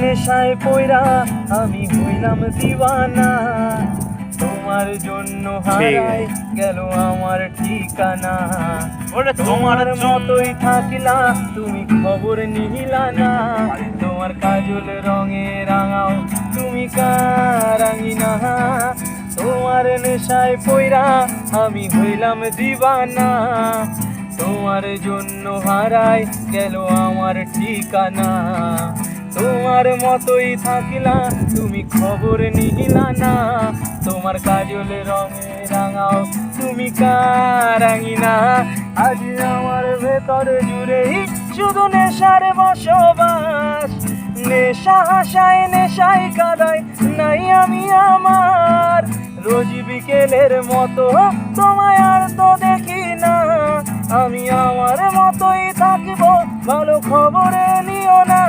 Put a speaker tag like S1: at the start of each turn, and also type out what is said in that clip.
S1: নেশায় পয়রা আমি হইলাম দিওয়ানা, তোমার জন্য হারাই গেল আমার ঠিকানা। তোমার মতোই থাকলা তুমি খবর নিলা না, তোমার কাজল রঙে রাঙাও তুমি কারাঙিনা। তোমার নেশায় পয়রা আমি হইলাম দিওয়ানা, তোমার জন্য হারাই গেল আমার ঠিকানা। তোমার মতোই থাকলা তুমি খবর নিলা না, তোমার কাজল রঙে রাঙাও তুমি কারাঙিনা। আজ আমার ভেতর জুড়েই শুধু নেশার বসবাস, নেশা হাসায় নেশায় কাদায় নাই আমি আমার। রোজ বিকেলের মতো তোমায় আর তো দেখি না, আমি আমার মতোই থাকবো ভালো খবরে নিও না।